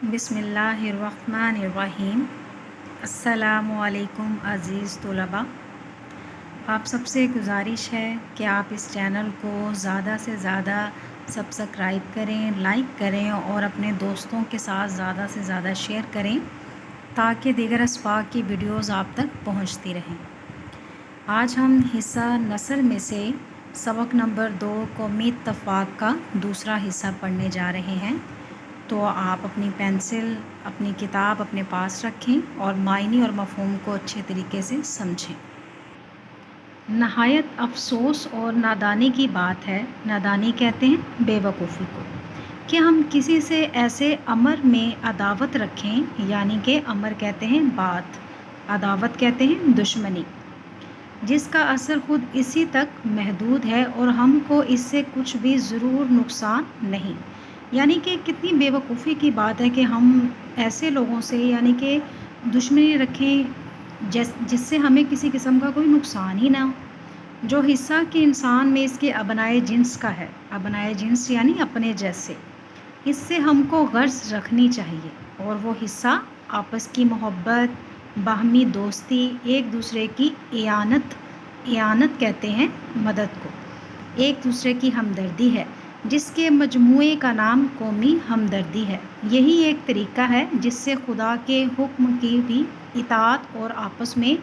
بسم اللہ الرحمن الرحیم۔ السلام علیکم عزیز طلباء، آپ سب سے گزارش ہے کہ آپ اس چینل کو زیادہ سے زیادہ سبسکرائب کریں، لائک کریں اور اپنے دوستوں کے ساتھ زیادہ سے زیادہ شیئر کریں تاکہ دیگر اسباق کی ویڈیوز آپ تک پہنچتی رہیں۔ آج ہم حصہ نثر میں سے سبق نمبر 2 قومی اتفاق کا دوسرا حصہ پڑھنے جا رہے ہیں، تو آپ اپنی پینسل، اپنی کتاب اپنے پاس رکھیں اور معنی اور مفہوم کو اچھے طریقے سے سمجھیں۔ نہایت افسوس اور نادانی کی بات ہے، نادانی کہتے ہیں بے وقوفی کو، کہ ہم کسی سے ایسے امر میں عداوت رکھیں، یعنی کہ امر کہتے ہیں بات، عداوت کہتے ہیں دشمنی، جس کا اثر خود اسی تک محدود ہے اور ہم کو اس سے کچھ بھی ضرور نقصان نہیں۔ یعنی کہ کتنی بے وقوفی کی بات ہے کہ ہم ایسے لوگوں سے یعنی کہ دشمنی رکھیں جس سے ہمیں کسی قسم کا کوئی نقصان ہی نہ ہو۔ جو حصہ کہ انسان میں اس کے ابنائے جنس کا ہے، ابنائے جنس یعنی اپنے جیسے، اس سے ہم کو غرض رکھنی چاہیے، اور وہ حصہ آپس کی محبت، باہمی دوستی، ایک دوسرے کی اعانت کہتے ہیں مدد کو، ایک دوسرے کی ہمدردی ہے، جس کے مجموعے کا نام قومی ہمدردی ہے۔ یہی ایک طریقہ ہے جس سے خدا کے حکم کی بھی اطاعت اور آپس میں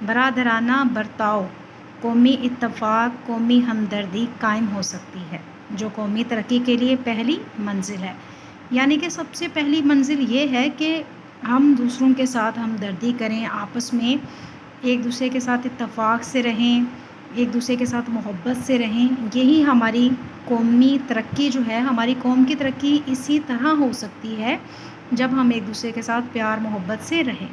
برادرانہ برتاؤ، قومی اتفاق، قومی ہمدردی قائم ہو سکتی ہے، جو قومی ترقی کے لیے پہلی منزل ہے۔ یعنی کہ سب سے پہلی منزل یہ ہے کہ ہم دوسروں کے ساتھ ہمدردی کریں، آپس میں ایک دوسرے کے ساتھ اتفاق سے رہیں، ایک دوسرے کے ساتھ محبت سے رہیں۔ یہی ہماری قومی ترقی جو ہے، ہماری قوم کی ترقی اسی طرح ہو سکتی ہے جب ہم ایک دوسرے کے ساتھ پیار محبت سے رہیں۔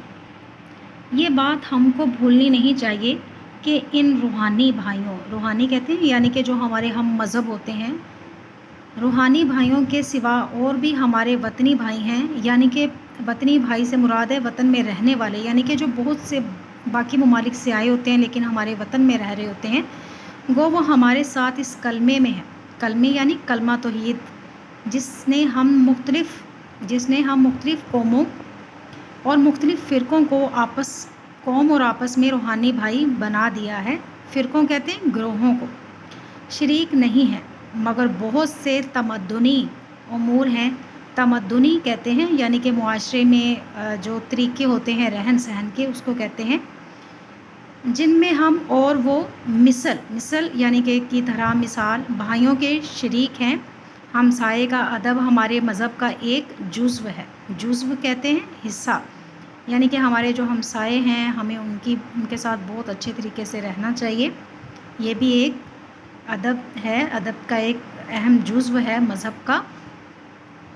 یہ بات ہم کو بھولنی نہیں چاہیے کہ ان روحانی بھائیوں، روحانی کہتے ہیں یعنی کہ جو ہمارے ہم مذہب ہوتے ہیں، روحانی بھائیوں کے سوا اور بھی ہمارے وطنی بھائی ہیں، یعنی کہ وطنی بھائی سے مراد ہے وطن میں رہنے والے، یعنی کہ جو بہت سے باقی ممالک سے آئے ہوتے ہیں لیکن ہمارے وطن میں رہ رہے ہوتے ہیں، وہ ہمارے ساتھ اس کلمے میں ہے۔ کلمے یعنی کلمہ توحید، جس نے ہم مختلف قوموں اور مختلف فرقوں کو قوم اور آپس میں روحانی بھائی بنا دیا ہے۔ فرقوں کہتے ہیں گروہوں کو، شریک نہیں ہیں، مگر بہت سے تمدنی امور ہیں۔ تمدنی کہتے ہیں یعنی کہ معاشرے میں جو طریقے ہوتے ہیں رہن سہن کے، اس کو کہتے ہیں، جن میں ہم اور وہ مثل یعنی کہ کی طرح مثال بھائیوں کے شریک ہیں۔ ہمسائے کا ادب ہمارے مذہب کا ایک جزو ہے۔ جزو کہتے ہیں حصہ، یعنی کہ ہمارے جو ہمسائے ہیں ہمیں ان کے ساتھ بہت اچھے طریقے سے رہنا چاہیے۔ یہ بھی ایک ادب ہے، ادب کا ایک اہم جزو ہے مذہب کا۔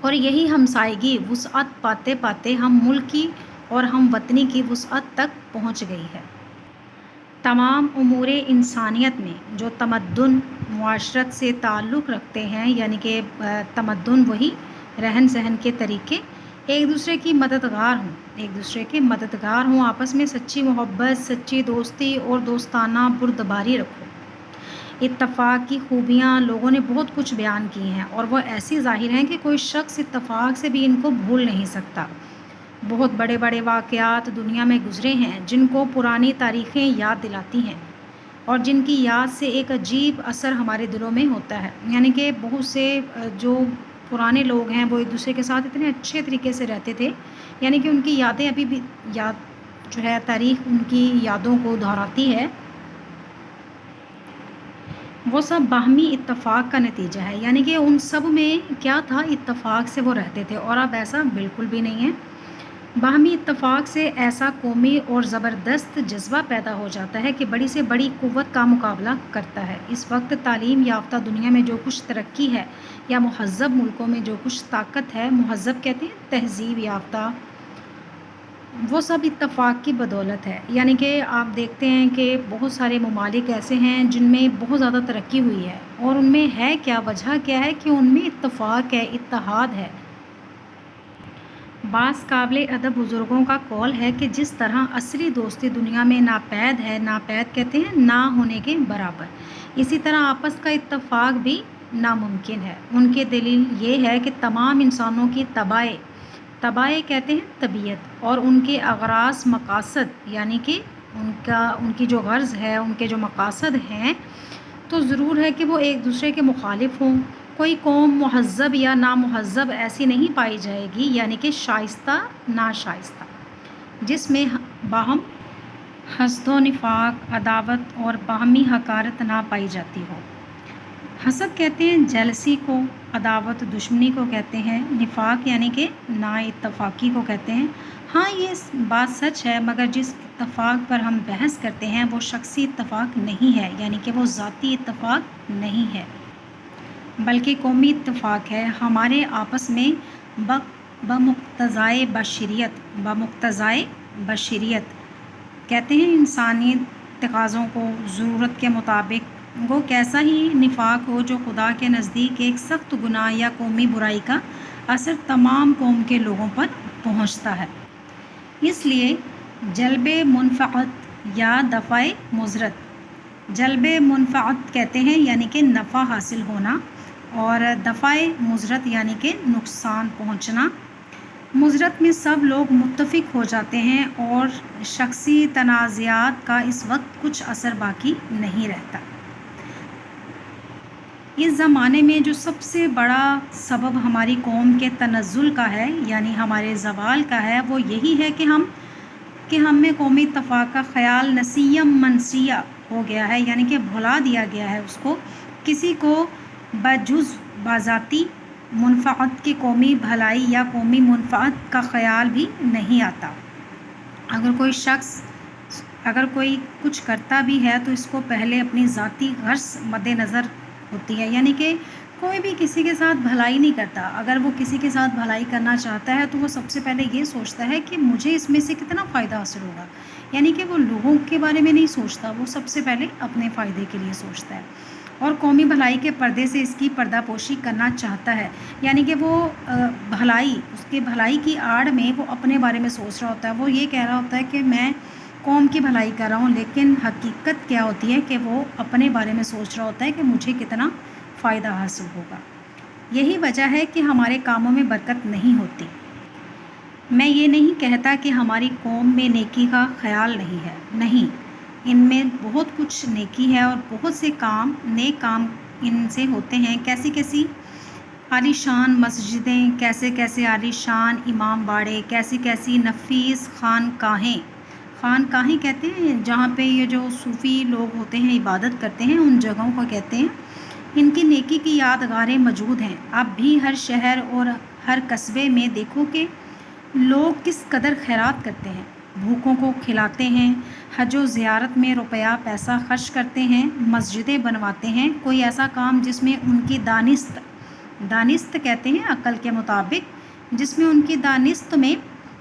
اور یہی ہمسائیگی وسعت پاتے پاتے ہم ملک کی اور ہم وطنی کی وسعت تک پہنچ گئی ہے۔ تمام امور انسانیت میں جو تمدن معاشرت سے تعلق رکھتے ہیں، یعنی کہ تمدن وہی رہن سہن کے طریقے، ایک دوسرے کے مددگار ہوں، آپس میں سچی محبت، سچی دوستی اور دوستانہ بردباری رکھو۔ اتفاق کی خوبیاں لوگوں نے بہت کچھ بیان کی ہیں اور وہ ایسی ظاہر ہیں کہ کوئی شخص اتفاق سے بھی ان کو بھول نہیں سکتا۔ بہت بڑے بڑے واقعات دنیا میں گزرے ہیں جن کو پرانی تاریخیں یاد دلاتی ہیں اور جن کی یاد سے ایک عجیب اثر ہمارے دلوں میں ہوتا ہے۔ یعنی کہ بہت سے جو پرانے لوگ ہیں وہ ایک دوسرے کے ساتھ اتنے اچھے طریقے سے رہتے تھے، یعنی کہ ان کی یادیں ابھی بھی جو ہے تاریخ ان کی یادوں کو دہراتی ہے۔ وہ سب باہمی اتفاق کا نتیجہ ہے، یعنی کہ ان سب میں کیا تھا، اتفاق سے وہ رہتے تھے، اور اب ایسا بالکل بھی نہیں ہے۔ باہمی اتفاق سے ایسا قومی اور زبردست جذبہ پیدا ہو جاتا ہے کہ بڑی سے بڑی قوت کا مقابلہ کرتا ہے۔ اس وقت تعلیم یافتہ دنیا میں جو کچھ ترقی ہے یا مہذب ملکوں میں جو کچھ طاقت ہے، مہذب کہتے ہیں تہذیب یافتہ، وہ سب اتفاق کی بدولت ہے۔ یعنی کہ آپ دیکھتے ہیں کہ بہت سارے ممالک ایسے ہیں جن میں بہت زیادہ ترقی ہوئی ہے، اور ان میں ہے کیا، وجہ کیا ہے کہ ان میں اتفاق ہے، اتحاد ہے۔ بعض قابل ادب بزرگوں کا قول ہے کہ جس طرح اصلی دوستی دنیا میں ناپید ہے، ناپید کہتے ہیں نہ ہونے کے برابر، اسی طرح آپس کا اتفاق بھی ناممکن ہے۔ ان کی دلیل یہ ہے کہ تمام انسانوں کی طبع طبائع کہتے ہیں طبیعت، اور ان کے اغراض مقاصد، یعنی کہ ان کی جو غرض ہے، ان کے جو مقاصد ہیں، تو ضرور ہے کہ وہ ایک دوسرے کے مخالف ہوں۔ کوئی قوم مہذب یا نامہذب ایسی نہیں پائی جائے گی، یعنی کہ شائستہ ناشائستہ، جس میں باہم حسد و نفاق، عداوت اور باہمی حقارت نہ پائی جاتی ہو۔ حسد کہتے ہیں جیلسی کو، عداوت دشمنی کو کہتے ہیں، نفاق یعنی کہ نا اتفاقی کو کہتے ہیں۔ ہاں، یہ بات سچ ہے، مگر جس اتفاق پر ہم بحث کرتے ہیں وہ شخصی اتفاق نہیں ہے، یعنی کہ وہ ذاتی اتفاق نہیں ہے، بلکہ قومی اتفاق ہے ہمارے آپس میں بمقتضائے بشریت کہتے ہیں انسانی تقاضوں کو ضرورت کے مطابق وہ کیسا ہی نفاق ہو جو خدا کے نزدیک ایک سخت گناہ یا قومی برائی کا اثر تمام قوم کے لوگوں پر پہنچتا ہے۔ اس لیے جلب منفعت یا دفع مضرت، جلب منفعت کہتے ہیں یعنی کہ نفع حاصل ہونا، اور دفع مضرت یعنی کہ نقصان پہنچنا۔ مضرت میں سب لوگ متفق ہو جاتے ہیں اور شخصی تنازعات کا اس وقت کچھ اثر باقی نہیں رہتا۔ اس زمانے میں جو سب سے بڑا سبب ہماری قوم کے تنزل کا ہے، یعنی ہمارے زوال کا ہے، وہ یہی ہے کہ ہم میں قومی اتفاق کا خیال نسیم منسیہ ہو گیا ہے، یعنی کہ بھلا دیا گیا ہے اس کو۔ کسی کو بجز بذاتی منفعت کی قومی بھلائی یا قومی منفعت کا خیال بھی نہیں آتا۔ اگر کوئی کچھ کرتا بھی ہے تو اس کو پہلے اپنی ذاتی غرض مد نظر ہوتی ہے، یعنی کہ کوئی بھی کسی کے ساتھ بھلائی نہیں کرتا۔ اگر وہ کسی کے ساتھ بھلائی کرنا چاہتا ہے تو وہ سب سے پہلے یہ سوچتا ہے کہ مجھے اس میں سے کتنا فائدہ حاصل ہوگا، یعنی کہ وہ لوگوں کے بارے میں نہیں سوچتا، وہ سب سے پہلے اپنے فائدے کے لیے سوچتا ہے، اور قومی بھلائی کے پردے سے اس کی پردہ پوشی کرنا چاہتا ہے، یعنی کہ وہ اس کے بھلائی کی آڑ میں وہ اپنے بارے میں سوچ رہا ہوتا ہے، وہ یہ کہہ رہا ہوتا ہے کہ میں قوم کی بھلائی کر رہا ہوں، لیکن حقیقت کیا ہوتی ہے کہ وہ اپنے بارے میں سوچ رہا ہوتا ہے کہ مجھے کتنا فائدہ حاصل ہوگا۔ یہی وجہ ہے کہ ہمارے کاموں میں برکت نہیں ہوتی۔ میں یہ نہیں کہتا کہ ہماری قوم میں نیکی کا خیال نہیں ہے، نہیں، ان میں بہت کچھ نیکی ہے، اور بہت سے نیک کام ان سے ہوتے ہیں۔ کیسی عالی شان مسجدیں، کیسے عالی شان امام باڑے، کیسی نفیس خانقاہیں کہتے ہیں جہاں پہ یہ جو صوفی لوگ ہوتے ہیں عبادت کرتے ہیں، ان جگہوں کو کہتے ہیں۔ ان کی نیکی کی یادگاریں موجود ہیں۔ اب بھی ہر شہر اور ہر قصبے میں دیکھو کہ لوگ کس قدر خیرات کرتے ہیں، بھوکوں کو کھلاتے ہیں، حج و زیارت میں روپیہ پیسہ خرچ کرتے ہیں، مسجدیں بنواتے ہیں۔ کوئی ایسا کام جس میں ان کی دانست کہتے ہیں عقل کے مطابق، جس میں ان کی دانست میں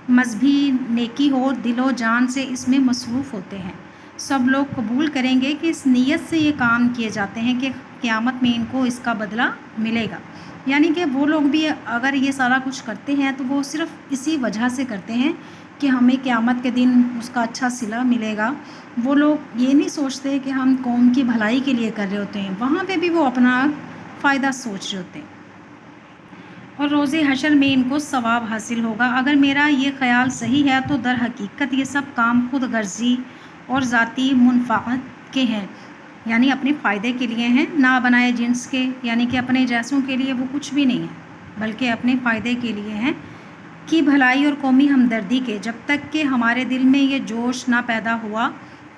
مذہبی نیکی ہو، دل و جان سے اس میں مصروف ہوتے ہیں۔ سب لوگ قبول کریں گے کہ اس نیت سے یہ کام کیے جاتے ہیں کہ قیامت میں ان کو اس کا بدلہ ملے گا، یعنی کہ وہ لوگ بھی اگر یہ سارا کچھ کرتے ہیں تو وہ صرف اسی وجہ سے کرتے ہیں کہ ہمیں قیامت کے دن اس کا اچھا صلہ ملے گا۔ وہ لوگ یہ نہیں سوچتے کہ ہم قوم کی بھلائی کے لیے کر رہے ہوتے ہیں، وہاں پہ بھی وہ اپنا فائدہ سوچ رہے ہوتے ہیں، اور روز حشر میں ان کو ثواب حاصل ہوگا۔ اگر میرا یہ خیال صحیح ہے تو در حقیقت یہ سب کام خود غرضی اور ذاتی منفعت کے ہیں، یعنی اپنے فائدے کے لیے ہیں، نہ بنائے جنس کے، یعنی کہ اپنے جیسوں کے لیے وہ کچھ بھی نہیں ہے، بلکہ اپنے فائدے کے لیے ہیں، کی بھلائی اور قومی ہمدردی کے۔ جب تک کہ ہمارے دل میں یہ جوش نہ پیدا ہوا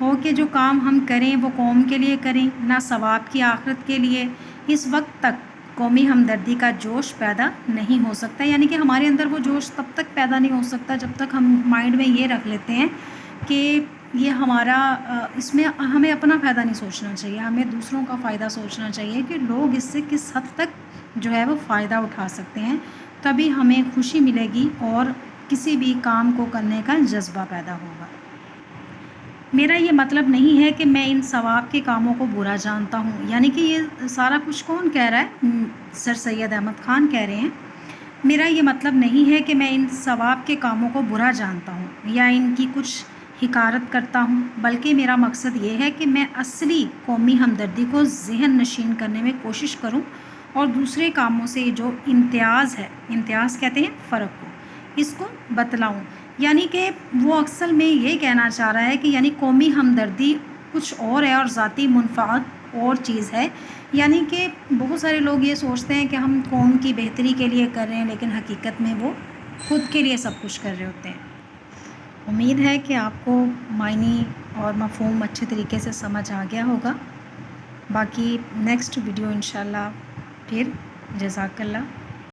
ہو کہ جو کام ہم کریں وہ قوم کے لیے کریں، نہ ثواب کی آخرت کے لیے، اس وقت تک قومی ہمدردی کا جوش پیدا نہیں ہو سکتا، یعنی کہ ہمارے اندر وہ جوش تب تک پیدا نہیں ہو سکتا جب تک ہم مائنڈ میں یہ رکھ لیتے ہیں کہ یہ ہمارا اس میں ہمیں اپنا فائدہ نہیں سوچنا چاہیے، ہمیں دوسروں کا فائدہ سوچنا چاہیے کہ لوگ اس سے کس حد تک جو ہے وہ فائدہ اٹھا سکتے ہیں، تبھی ہمیں خوشی ملے گی اور کسی بھی کام کو کرنے کا جذبہ پیدا ہوگا۔ میرا یہ مطلب نہیں ہے کہ میں ان ثواب کے کاموں کو برا جانتا ہوں، یعنی کہ یہ سارا کچھ کون کہہ رہا ہے؟ سر سید احمد خان کہہ رہے ہیں۔ میرا یہ مطلب نہیں ہے کہ میں ان ثواب کے کاموں کو برا جانتا ہوں یا ان کی کچھ حقارت کرتا ہوں، بلکہ میرا مقصد یہ ہے کہ میں اصلی قومی ہمدردی کو ذہن نشین کرنے میں کوشش کروں، اور دوسرے کاموں سے جو امتیاز ہے، امتیاز کہتے ہیں فرق کو، اس کو بتلاؤں، یعنی کہ وہ اصل میں یہ کہنا چاہ رہا ہے کہ یعنی قومی ہمدردی کچھ اور ہے اور ذاتی منفعت اور چیز ہے، یعنی کہ بہت سارے لوگ یہ سوچتے ہیں کہ ہم قوم کی بہتری کے لیے کر رہے ہیں، لیکن حقیقت میں وہ خود کے لیے سب کچھ کر رہے ہوتے ہیں۔ امید ہے کہ آپ کو معنی اور مفہوم اچھے طریقے سے سمجھ آ گیا ہوگا۔ باقی نیکسٹ ویڈیو انشاءاللہ پھر، جزاک اللہ۔